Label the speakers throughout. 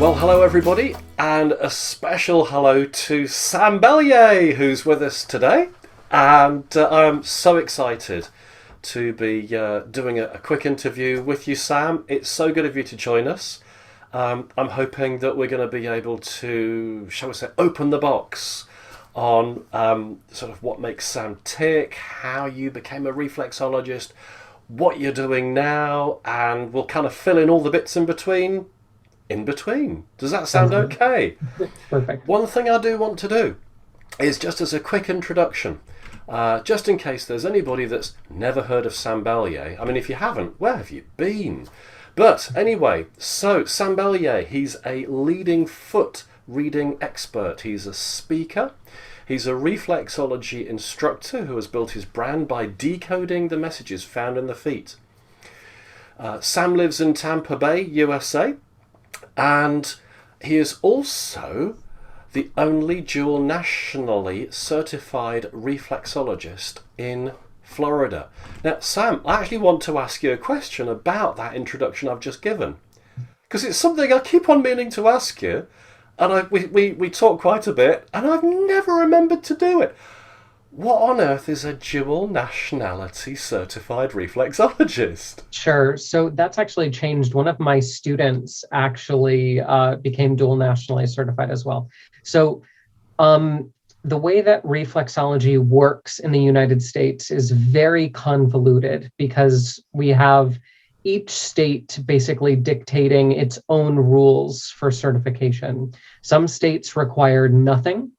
Speaker 1: Well, hello everybody, and a special hello to Sam Bellier, who's with us today. And I'm so excited to be doing a quick interview with you, Sam. It's so good of you to join us. I'm hoping that we're going to be able to, shall we say, open the box on sort of what makes Sam tick, how you became a reflexologist, what you're doing now, and we'll kind of fill in all the bits in between. Does that sound
Speaker 2: Sounds good.
Speaker 1: okay?
Speaker 2: Perfect.
Speaker 1: One thing I do want to do is just as a quick introduction, just in case there's anybody that's never heard of Sam Belyea. I mean, if you haven't, where have you been? But anyway, so Sam Belyea, he's a leading foot reading expert. He's a speaker. He's a reflexology instructor who has built his brand by decoding the messages found in the feet. Sam lives in Tampa Bay, USA. And he is also the only dual nationally certified reflexologist in Florida. Now, Sam, I actually want to ask you a question about that introduction I've just given, because it's something I keep on meaning to ask you, and we talk quite a bit, and I've never remembered to do it. What on earth is a dual nationality certified reflexologist?
Speaker 2: Sure. So that's actually changed. One of my students actually became dual nationally certified as well. So the way that reflexology works in the United States is very convoluted because we have each state basically dictating its own rules for certification. Some states require nothing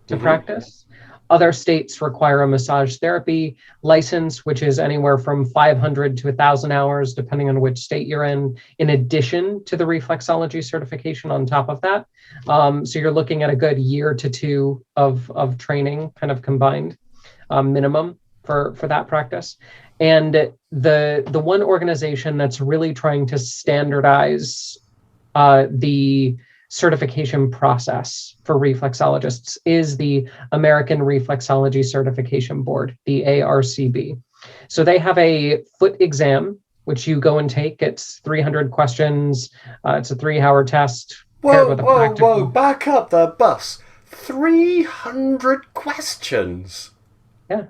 Speaker 2: to
Speaker 1: Mm-hmm.
Speaker 2: practice. Other states require a massage therapy license, which is anywhere from 500 to 1,000 hours, depending on which state you're in addition to the reflexology certification on top of that. So you're looking at a good year to two of training kind of combined minimum for that practice. And the one organization that's really trying to standardize the certification process for reflexologists is the American Reflexology Certification Board, the ARCB. So they have a foot exam, which you go and take. It's 300 questions. It's a 3-hour test paired
Speaker 1: Whoa,
Speaker 2: with a
Speaker 1: whoa, whoa,
Speaker 2: practical.
Speaker 1: back up the bus. 300 questions.
Speaker 2: Yeah,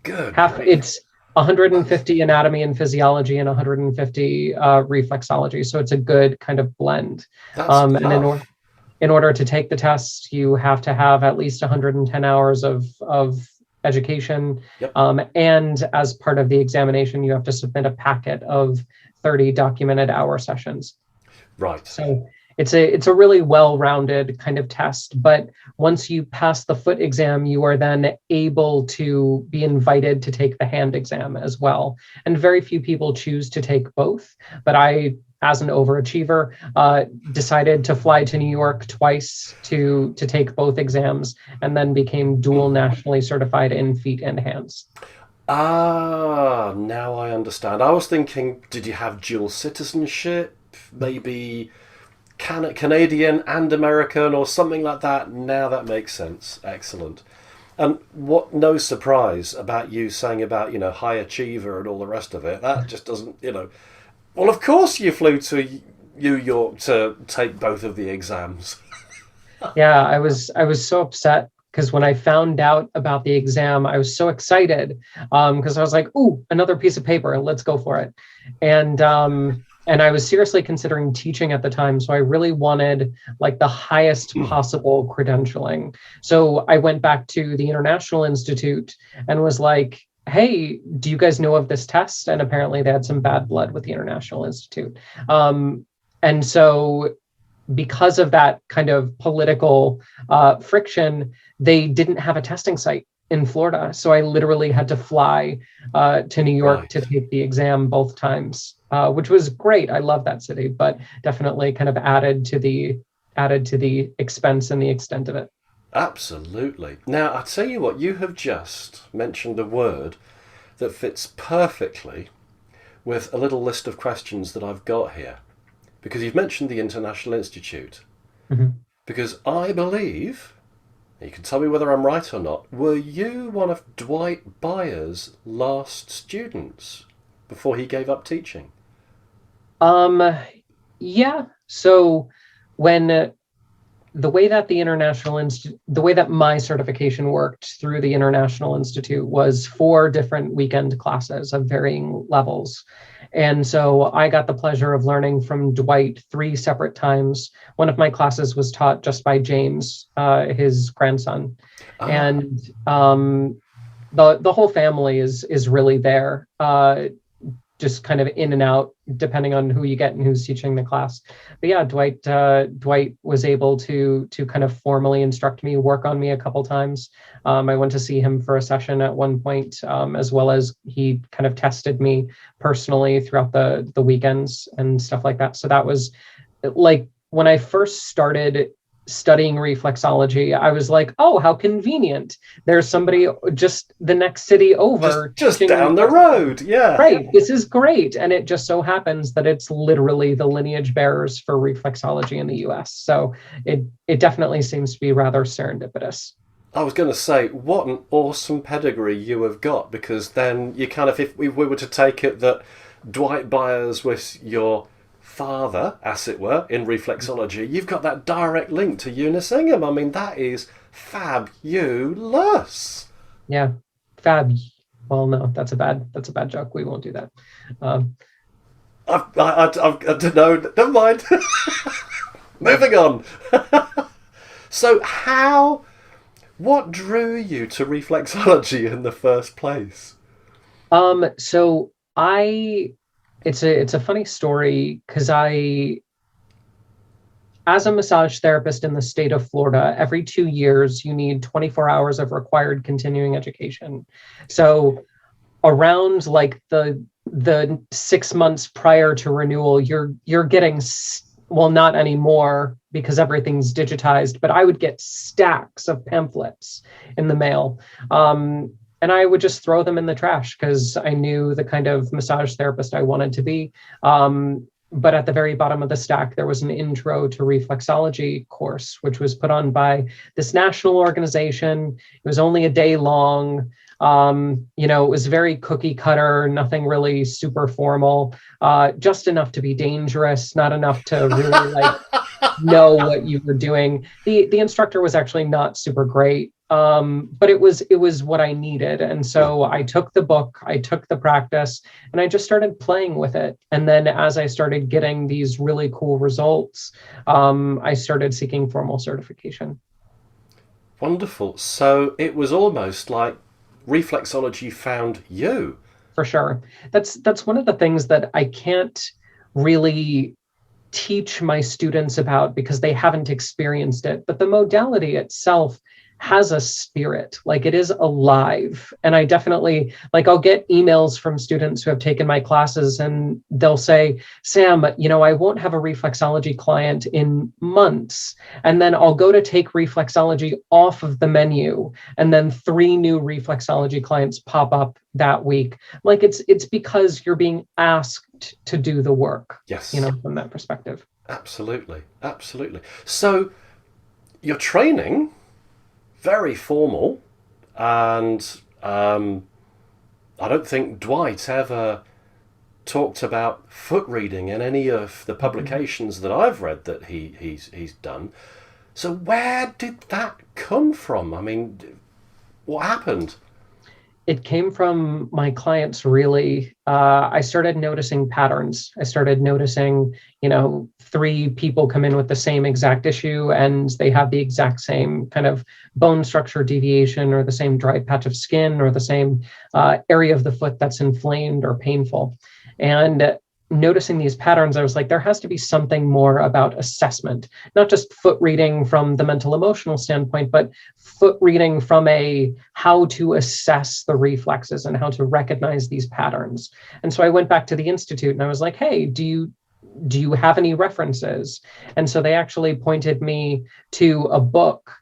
Speaker 1: Good
Speaker 2: half.
Speaker 1: grief.
Speaker 2: It's
Speaker 1: That's,
Speaker 2: 150 anatomy and physiology and 150 reflexology. So it's a good kind of blend.
Speaker 1: that's
Speaker 2: And
Speaker 1: tough.
Speaker 2: in order to take the test, you have to have at least 110 hours of education.
Speaker 1: Yep.
Speaker 2: And as part of the examination, you have to submit a packet of 30 documented hour sessions.
Speaker 1: Right.
Speaker 2: So it's a really well-rounded kind of test. But once you pass the foot exam, you are then able to be invited to take the hand exam as well. And very few people choose to take both. But I, as an overachiever, decided to fly to New York twice to take both exams, and then became dual nationally certified in feet and hands.
Speaker 1: Ah, now I understand. I was thinking, did you have dual citizenship? Maybe Canadian and American or something like that? Now that makes sense. Excellent. And what, no surprise about you saying about, high achiever and all the rest of it. That just doesn't. Well, of course you flew to New York to take both of the exams.
Speaker 2: Yeah, I was so upset because when I found out about the exam, I was so excited because I was like, "Ooh, another piece of paper, let's go for it." And I was seriously considering teaching at the time, so I really wanted like the highest possible credentialing. So I went back to the International Institute and was like, "Hey, do you guys know of this test?" And apparently they had some bad blood with the International Institute. And so because of that kind of political friction, they didn't have a testing site in Florida. So I literally had to fly to New York to
Speaker 1: Right.
Speaker 2: take the exam both times, which was great. I love that city, but definitely kind of added to the expense and the extent of it.
Speaker 1: Absolutely. Now, I tell you what, you have just mentioned a word that fits perfectly with a little list of questions that I've got here. Because you've mentioned the International Institute.
Speaker 2: Mhm.
Speaker 1: Because I believe, you can tell me whether I'm right or not, were you one of Dwight Byers' last students before he gave up teaching?
Speaker 2: Um, yeah. So when the way that the way that my certification worked through the International Institute was 4 different weekend classes of varying levels. And so I got the pleasure of learning from Dwight 3 separate times. One of my classes was taught just by James, his grandson. And the whole family is really there, just kind of in and out, depending on who you get and who's teaching the class. But yeah, Dwight was able to kind of formally instruct me, work on me a couple times. I went to see him for a session at one point, as well as he kind of tested me personally throughout the weekends and stuff like that. So that was like when I first started studying reflexology, I was like, oh, how convenient. There's somebody just the next city over.
Speaker 1: Just down the road. Yeah.
Speaker 2: Right. This is great. And it just so happens that it's literally the lineage bearers for reflexology in the US. So it definitely seems to be rather serendipitous.
Speaker 1: I was going to say, what an awesome pedigree you have got, because then you kind of, if we were to take it that Dwight Byers was your father, as it were, in reflexology, you've got that direct link to Eunice Ingham. I mean, that is fabulous.
Speaker 2: Yeah, fab. Well, no, that's a bad joke. We won't do that.
Speaker 1: I don't know. Never mind. Moving on. So, what drew you to reflexology in the first place?
Speaker 2: So it's a funny story, because as a massage therapist in the state of Florida, every 2 years you need 24 hours of required continuing education. So around like the 6 months prior to renewal, you're getting, well, not anymore because everything's digitized, but I would get stacks of pamphlets in the mail. And I would just throw them in the trash because I knew the kind of massage therapist I wanted to be. But at the very bottom of the stack, there was an intro to reflexology course, which was put on by this national organization. It was only a day long. It was very cookie cutter, nothing really super formal, just enough to be dangerous, not enough to really know what you were doing. The instructor was actually not super great. But it was what I needed. And so I took the book, I took the practice, and I just started playing with it. And then as I started getting these really cool results, I started seeking formal certification.
Speaker 1: Wonderful. So it was almost like reflexology found you.
Speaker 2: For sure. That's one of the things that I can't really teach my students about because they haven't experienced it. But the modality itself has a spirit, like it is alive. And I definitely, I'll get emails from students who have taken my classes and they'll say, Sam, I won't have a reflexology client in months. And then I'll go to take reflexology off of the menu. And then 3 new reflexology clients pop up that week. It's because you're being asked to do the work.
Speaker 1: Yes.
Speaker 2: From that perspective.
Speaker 1: Absolutely. Absolutely. So your training, very formal, and I don't think Dwight ever talked about foot reading in any of the publications that I've read that he's done. So where did that come from? I mean, what happened?
Speaker 2: It came from my clients, really. I started noticing patterns. I started noticing, 3 people come in with the same exact issue and they have the exact same kind of bone structure deviation or the same dry patch of skin or the same area of the foot that's inflamed or painful. And noticing these patterns, I was like, there has to be something more about assessment, not just foot reading from the mental emotional standpoint, but foot reading from how to assess the reflexes and how to recognize these patterns. And so I went back to the Institute and I was like, hey, do you have any references? And so they actually pointed me to a book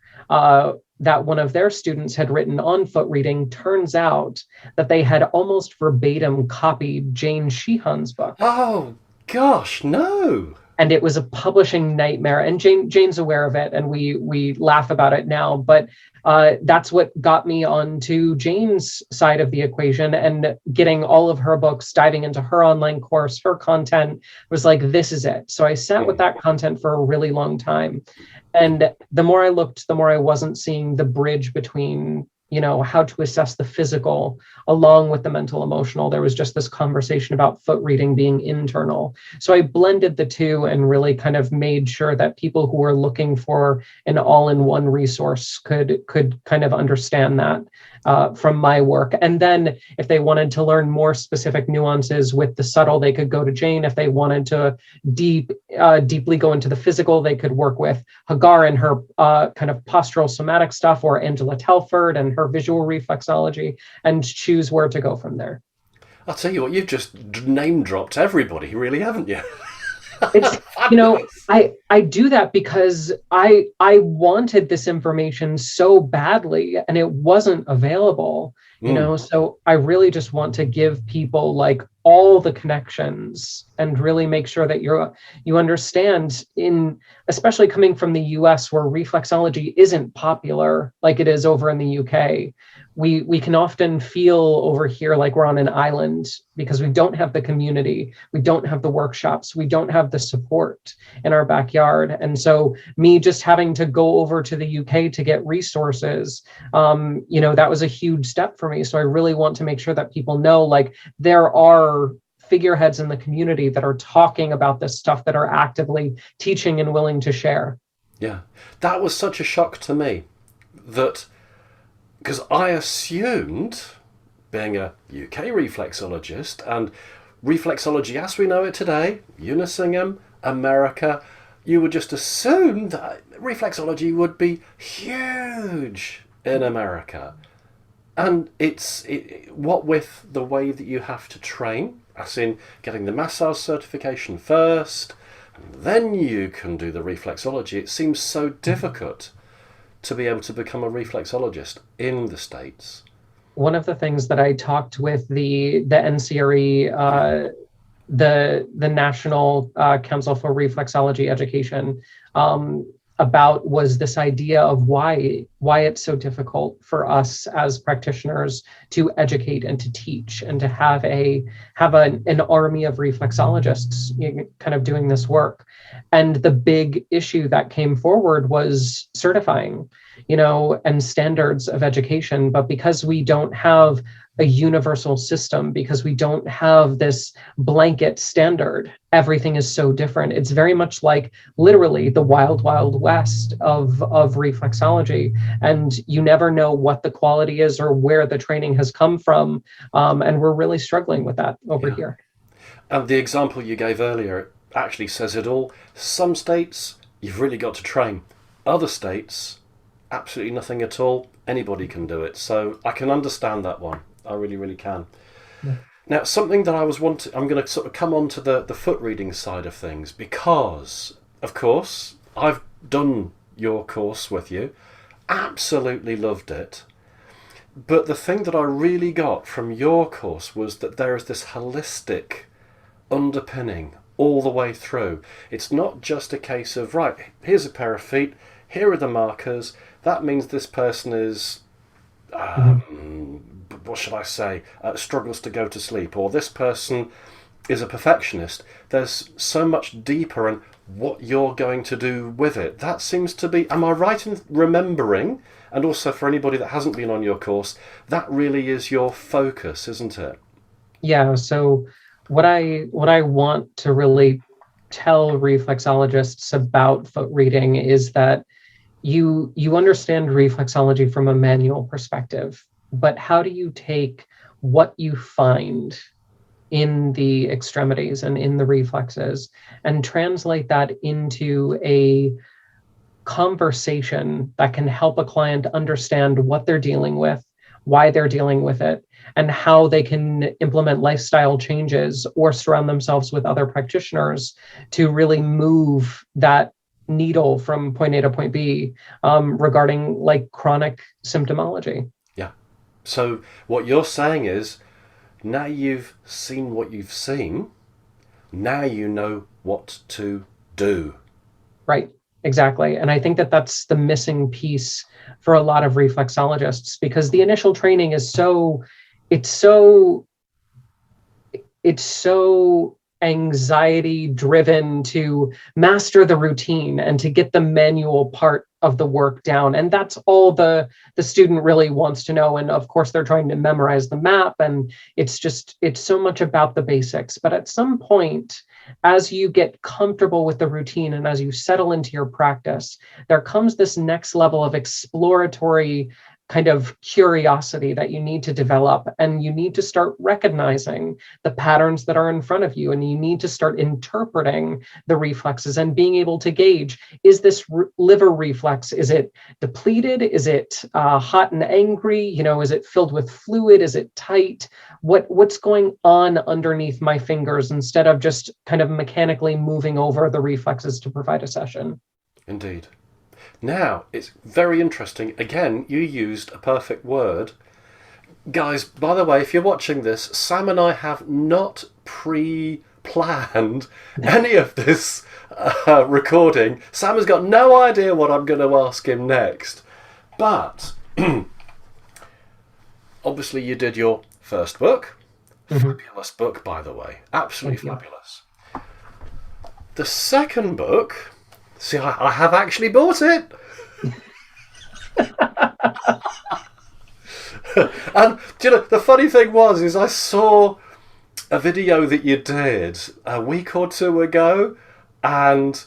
Speaker 2: that one of their students had written on foot reading. Turns out that they had almost verbatim copied Jane Sheehan's book.
Speaker 1: Oh, gosh, no.
Speaker 2: and it was a publishing nightmare. And Jane's aware of it, and we laugh about it now. But that's what got me onto Jane's side of the equation, and getting all of her books, diving into her online course, her content was like, this is it. So I sat with that content for a really long time. And the more I looked, the more I wasn't seeing the bridge between, how to assess the physical along with the mental emotional. There was just this conversation about foot reading being internal. So I blended the two and really kind of made sure that people who were looking for an all-in-one resource could kind of understand that from my work. And then if they wanted to learn more specific nuances with the subtle, they could go to Jane. If they wanted to deeply go into the physical, they could work with Hagar and her kind of postural somatic stuff, or Angela Telford and her visual reflexology, and choose where to go from there.
Speaker 1: I'll tell you what, you've just name dropped everybody, really, haven't you?
Speaker 2: It's I do that because I wanted this information so badly, and it wasn't available, so I really just want to give people like all the connections and really make sure that you understand, especially coming from the US, where reflexology isn't popular like it is over in the UK. We can often feel over here like we're on an island because we don't have the community, we don't have the workshops, we don't have the support in our backyard. And so me just having to go over to the UK to get resources, that was a huge step for me. So I really want to make sure that people know, like, there are figureheads in the community that are talking about this stuff, that are actively teaching and willing to share.
Speaker 1: Yeah, that was such a shock to me, that because I assumed, being a UK reflexologist, and reflexology as we know it today, Unisingham, America, you would just assume that reflexology would be huge in America. And what with the way that you have to train, as in getting the massage certification first, and then you can do the reflexology, it seems so difficult to be able to become a reflexologist in the States.
Speaker 2: One of the things that I talked with the NCRE, the National Council for Reflexology Education, about was this idea of why it's so difficult for us as practitioners to educate and to teach and to have an army of reflexologists kind of doing this work. And the big issue that came forward was certifying, and standards of education. But because we don't have a universal system, because we don't have this blanket standard, everything is so different. It's very much like literally the wild, wild west of reflexology. And you never know what the quality is or where the training has come from. And we're really struggling with that over here.
Speaker 1: And the example you gave earlier actually says it all. Some states, you've really got to train. Other states, absolutely nothing at all. Anybody can do it. So I can understand that one. I really, really can. Yeah. Now, something that I'm going to sort of come on to the foot reading side of things, because, of course, I've done your course with you. Absolutely loved it. But the thing that I really got from your course was that there is this holistic underpinning all the way through. It's not just a case of, right, here's a pair of feet, here are the markers, that means this person is, what should I say, struggles to go to sleep, or this person is a perfectionist. There's so much deeper in what you're going to do with it. That seems to be, am I right in remembering, and also for anybody that hasn't been on your course, that really is your focus, isn't it?
Speaker 2: Yeah, so what I want to really tell reflexologists about foot reading is that you understand reflexology from a manual perspective, but how do you take what you find in the extremities and in the reflexes and translate that into a conversation that can help a client understand what they're dealing with, why they're dealing with it, and how they can implement lifestyle changes or surround themselves with other practitioners to really move that needle from point A to point B, regarding like chronic symptomology.
Speaker 1: Yeah. So what you're saying is, now you've seen what you've seen, now you know what to do.
Speaker 2: Right, exactly. And I think that that's the missing piece for a lot of reflexologists, because the initial training is it's so it's so anxiety driven to master the routine and to get the manual part of the work down, and that's all the student really wants to know. And of course they're trying to memorize the map, and it's so much about the basics. But at some point, as you get comfortable with the routine and as you settle into your practice, there comes this next level of exploratory kind of curiosity that you need to develop, and you need to start recognizing the patterns that are in front of you, and you need to start interpreting the reflexes and being able to gauge, is this liver reflex, is it depleted, is it hot and angry, is it filled with fluid, is it tight, what's going on underneath my fingers, instead of just kind of mechanically moving over the reflexes to provide a session.
Speaker 1: Indeed. Now, it's very interesting. Again, you used a perfect word. Guys, by the way, if you're watching this, Sam and I have not pre-planned any of this recording. Sam has got no idea what I'm going to ask him next. But, obviously you did your first book. Fabulous book, by the way. Absolutely fabulous. The second book... See, I have actually bought it. And the funny thing is I saw a video that you did a week or two ago, and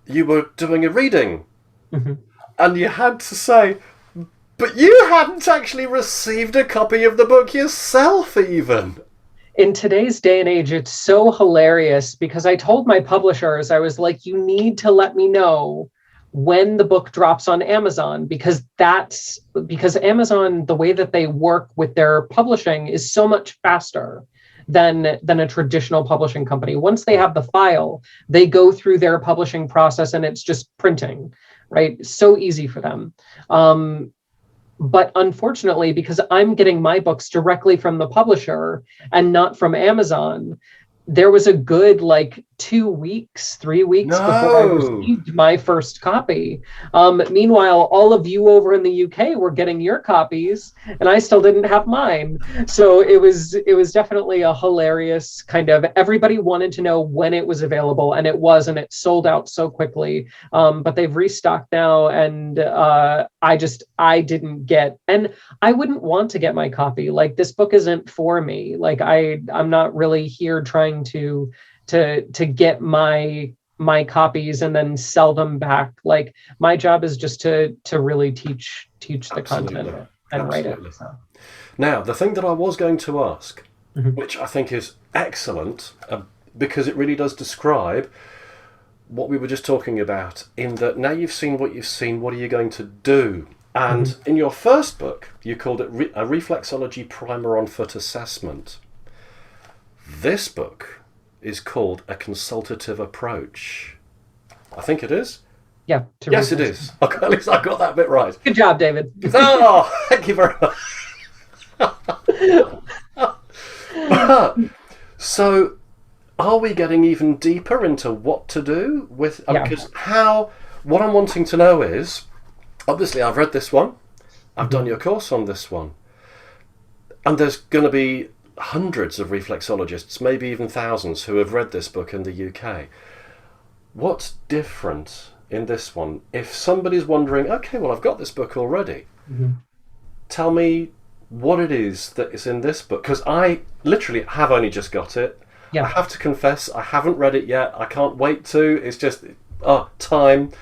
Speaker 1: you were doing a reading, and you had to say, but you hadn't actually received a copy of the book yourself even.
Speaker 2: In today's day and age, it's so hilarious, because I told my publishers, I was like, you need to let me know when the book drops on Amazon, because Amazon, the way that they work with their publishing is so much faster than a traditional publishing company. Once they have the file, they go through their publishing process and it's just printing, right? So easy for them. But unfortunately, because I'm getting my books directly from the publisher and not from Amazon, there was a good 3 weeks before I received my first copy. Meanwhile, all of you over in the UK were getting your copies, and I still didn't have mine. So it was definitely a hilarious kind of, everybody wanted to know when it was available, and it sold out so quickly. But they've restocked now, and I didn't get, and I wouldn't want to get my copy. This book isn't for me. I'm not really here trying to get my copies and then sell them back. My job is just to really teach the content and write it. So.
Speaker 1: Now, the thing that I was going to ask, which I think is excellent, because it really does describe what we were just talking about, in that now you've seen what you've seen, what are you going to do? And in your first book, you called it a Reflexology Primer on Foot Assessment. This book is called A Consultative Approach. I think it is.
Speaker 2: Yeah.
Speaker 1: Yes, it is. Okay, at least I got that bit right.
Speaker 2: Good job, David.
Speaker 1: Oh, thank you very much. So, are we getting even deeper into what to do with? Because what I'm wanting to know is, obviously, I've read this one. I've done your course on this one, and there's going to be hundreds of reflexologists, maybe even thousands, who have read this book in the UK. What's different in this one? If somebody's wondering, okay, well, I've got this book already, tell me what it is that is in this book, because I literally have only just got it. I have to confess, I haven't read it yet. I can't wait to. It's just time.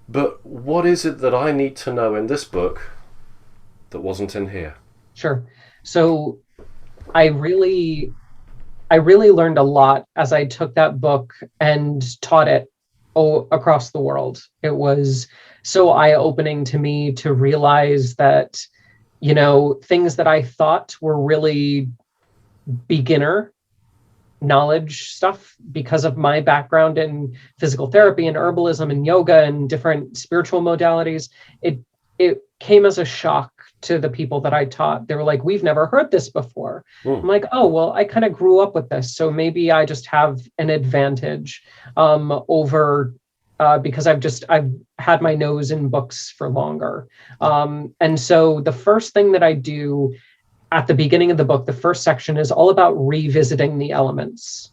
Speaker 1: But what is it that I need to know in this book that wasn't in here?
Speaker 2: Sure. So I really learned a lot as I took that book and taught it across the world. It was so eye-opening to me to realize that, things that I thought were really beginner knowledge stuff, because of my background in physical therapy and herbalism and yoga and different spiritual modalities, it came as a shock to the people that I taught. They were like, we've never heard this before.
Speaker 1: Mm.
Speaker 2: I'm like, oh, well, I kind of grew up with this. So maybe I just have an advantage over because I've had my nose in books for longer. And so the first thing that I do at the beginning of the book, the first section is all about revisiting the elements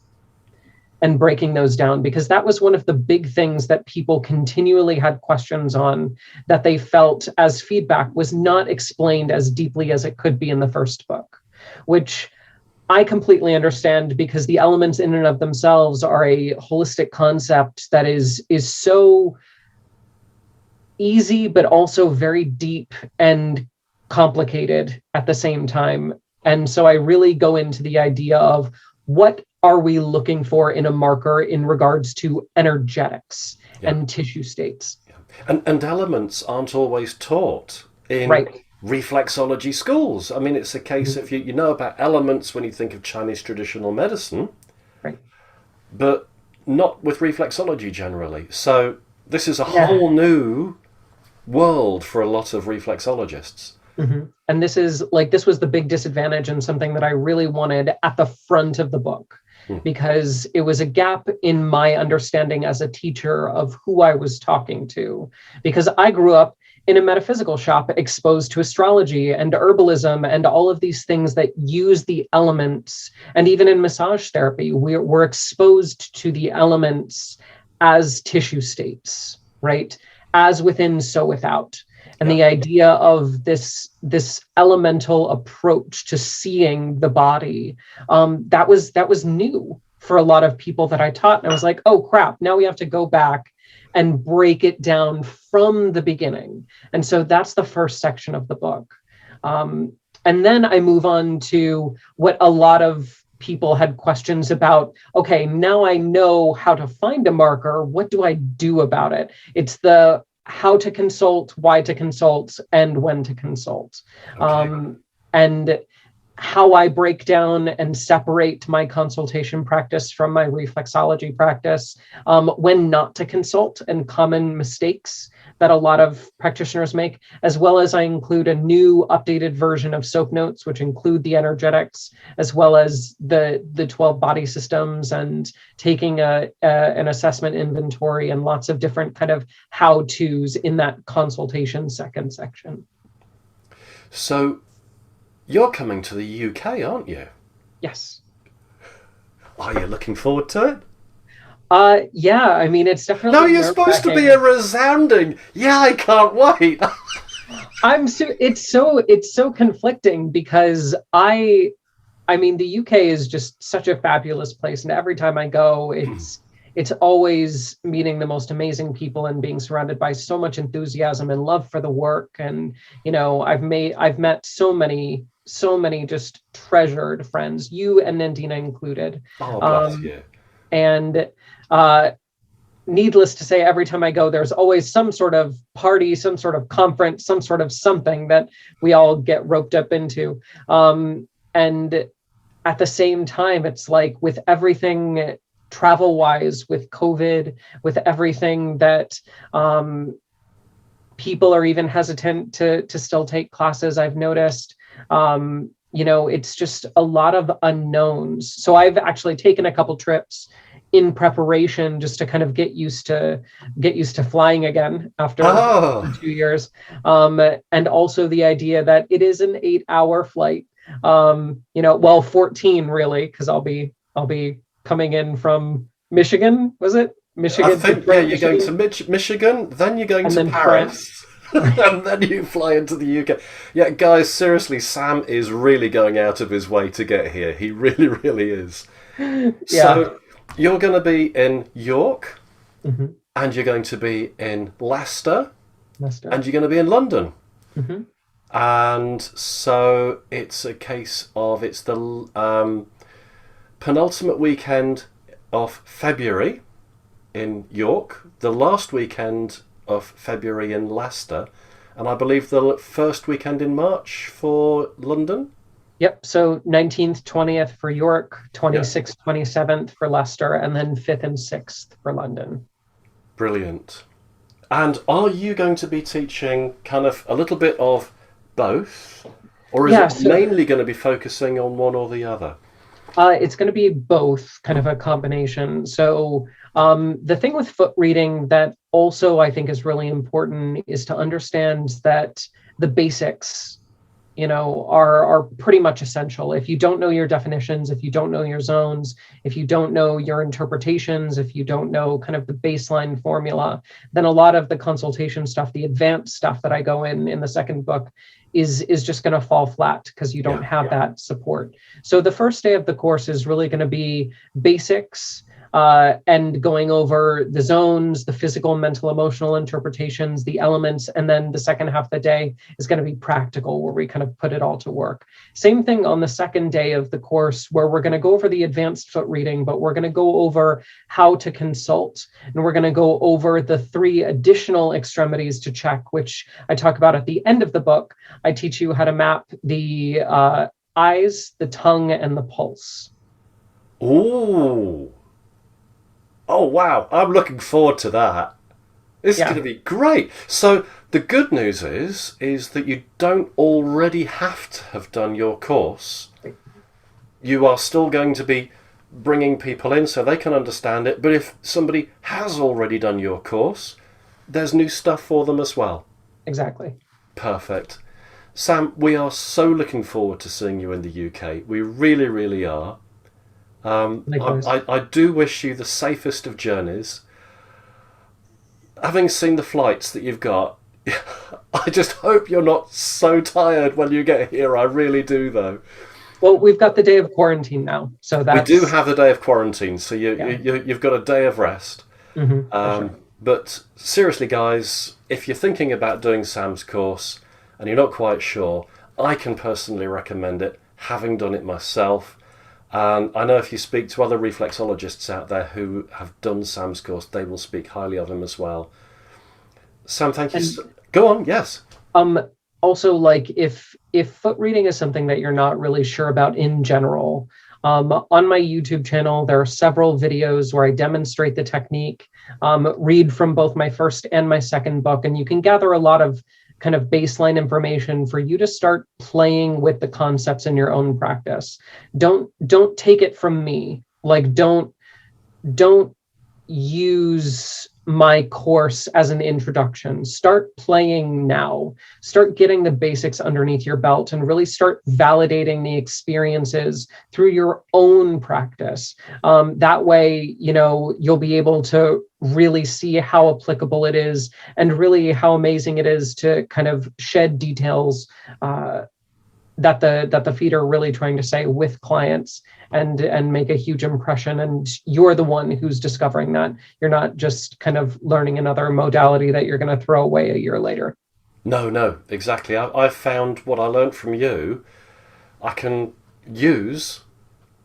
Speaker 2: and breaking those down, because that was one of the big things that people continually had questions on, that they felt as feedback was not explained as deeply as it could be in the first book, which I completely understand, because the elements in and of themselves are a holistic concept that is so easy, but also very deep and complicated at the same time. And so I really go into the idea of what are we looking for in a marker in regards to energetics and tissue states.
Speaker 1: And elements aren't always taught in reflexology schools. I mean, it's a case of you know about elements when you think of Chinese traditional medicine, but not with reflexology generally. So this is a whole new world for a lot of reflexologists.
Speaker 2: And this was the big disadvantage, and something that I really wanted at the front of the book, because it was a gap in my understanding as a teacher of who I was talking to, because I grew up in a metaphysical shop exposed to astrology and herbalism and all of these things that use the elements. And even in massage therapy, we're exposed to the elements as tissue states, right? As within, so without. And the idea of this elemental approach to seeing the body, that was new for a lot of people that I taught. And I was like, oh crap, now we have to go back and break it down from the beginning. And so that's the first section of the book. And then I move on to what a lot of people had questions about. Okay, now I know how to find a marker. What do I do about it? It's the how to consult, why to consult, and when to consult. And how I break down and separate my consultation practice from my reflexology practice, when not to consult, and common mistakes that a lot of practitioners make, as well as I include a new updated version of soap notes, which include the energetics, as well as the 12 body systems, and taking an assessment inventory, and lots of different kind of how-tos in that consultation second section.
Speaker 1: So you're coming to the UK, aren't you?
Speaker 2: Yes.
Speaker 1: Are you looking forward to it?
Speaker 2: Yeah, I mean, it's definitely.
Speaker 1: No, you're supposed to be a resounding, yeah, I can't wait.
Speaker 2: It's so conflicting, because I mean, the UK is just such a fabulous place, and every time I go, it's always meeting the most amazing people and being surrounded by so much enthusiasm and love for the work. And you know, I've met so many just treasured friends, you and Nandina included.
Speaker 1: Oh, bless you.
Speaker 2: And needless to say, every time I go, there's always some sort of party, some sort of conference, some sort of something that we all get roped up into. And at the same time, it's like, with everything travel-wise, with COVID, with everything that people are even hesitant to still take classes, I've noticed. You know, it's just a lot of unknowns. So I've actually taken a couple trips in preparation just to kind of get used to flying again after 2 years. And also the idea that it is an 8-hour flight. You know, well, 14 really, because I'll be coming in from Michigan. Was it Michigan?
Speaker 1: I think you're going to Michigan, then you're going to Paris. And then you fly into the UK. Yeah, guys, seriously, Sam is really going out of his way to get here. He really, really is. Yeah. So you're going to be in York, and you're going to be in Leicester, and you're going to be in London. And so it's a case of, it's the penultimate weekend of February in York, the last weekend of February in Leicester, and I believe the first weekend in March for London.
Speaker 2: Yep, so 19th, 20th for York, 26th, 27th for Leicester, and then 5th and 6th for London.
Speaker 1: Brilliant. And are you going to be teaching kind of a little bit of both? Or is
Speaker 2: Yeah,
Speaker 1: it
Speaker 2: so
Speaker 1: mainly going to be focusing on one or the other?
Speaker 2: it's going to be both, kind of a combination. So the thing with foot reading that also I think is really important is to understand that the basics, are pretty much essential. If you don't know your definitions, if you don't know your zones, if you don't know your interpretations, if you don't know kind of the baseline formula, then a lot of the consultation stuff, the advanced stuff that I go in the second book, is just going to fall flat because you don't have that support. So the first day of the course is really going to be basics, and going over the zones, the physical, mental, emotional interpretations, the elements. And then the second half of the day is going to be practical, where we kind of put it all to work. Same thing on the second day of the course, where we're going to go over the advanced foot reading, but we're going to go over how to consult. And we're going to go over the 3 additional extremities to check, which I talk about at the end of the book. I teach you how to map the eyes, the tongue, and the pulse.
Speaker 1: Ooh. Oh, wow. I'm looking forward to that. This is going to be great. So the good news is that you don't already have to have done your course. You are still going to be bringing people in so they can understand it. But if somebody has already done your course, there's new stuff for them as well.
Speaker 2: Exactly.
Speaker 1: Perfect. Sam, we are so looking forward to seeing you in the UK. We really, really are. I do wish you the safest of journeys. Having seen the flights that you've got, I just hope you're not so tired when you get here. I really do, though.
Speaker 2: Well, we've got the day of quarantine now, so that's...
Speaker 1: We do have the day of quarantine, so you've got a day of rest.
Speaker 2: Sure.
Speaker 1: But seriously, guys, if you're thinking about doing Sam's course and you're not quite sure, I can personally recommend it, having done it myself. And I know if you speak to other reflexologists out there who have done Sam's course, they will speak highly of him as well. Sam, thank you. Go on, yes.
Speaker 2: Also, like if foot reading is something that you're not really sure about in general, on my YouTube channel, there are several videos where I demonstrate the technique, read from both my first and my second book, and you can gather a lot of kind of baseline information for you to start playing with the concepts in your own practice. Don't take it from me. Like don't use my course as an introduction. Start playing now. Start getting the basics underneath your belt and really start validating the experiences through your own practice. That way, you'll be able to really see how applicable it is and really how amazing it is to kind of shed details that the feet are really trying to say with clients and make a huge impression. And you're the one who's discovering that. You're not just kind of learning another modality that you're going to throw away a year later.
Speaker 1: No, exactly. I've found what I learned from you, I can use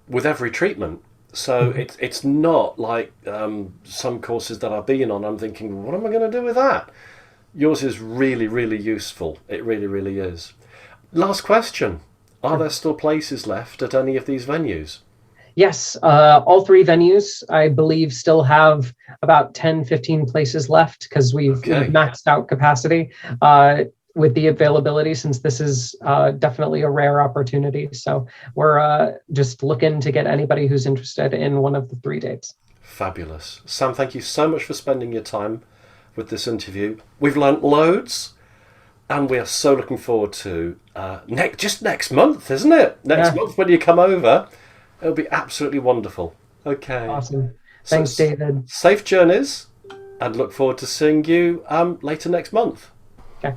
Speaker 1: with every treatment. So it's not like some courses that I've been on. I'm thinking, what am I going to do with that? Yours is really, really useful. It really, really is. Last question. Are there still places left at any of these venues?
Speaker 2: Yes, all 3 venues, I believe, still have about 10, 15 places left because we've maxed out capacity with the availability, since this is definitely a rare opportunity. So we're just looking to get anybody who's interested in one of the 3 dates.
Speaker 1: Fabulous. Sam, thank you so much for spending your time with this interview. We've learnt loads. And we are so looking forward to next month, isn't it? Next month when you come over, it'll be absolutely wonderful. Okay.
Speaker 2: Awesome. Thanks, David.
Speaker 1: Safe journeys, and look forward to seeing you later next month.
Speaker 2: Okay.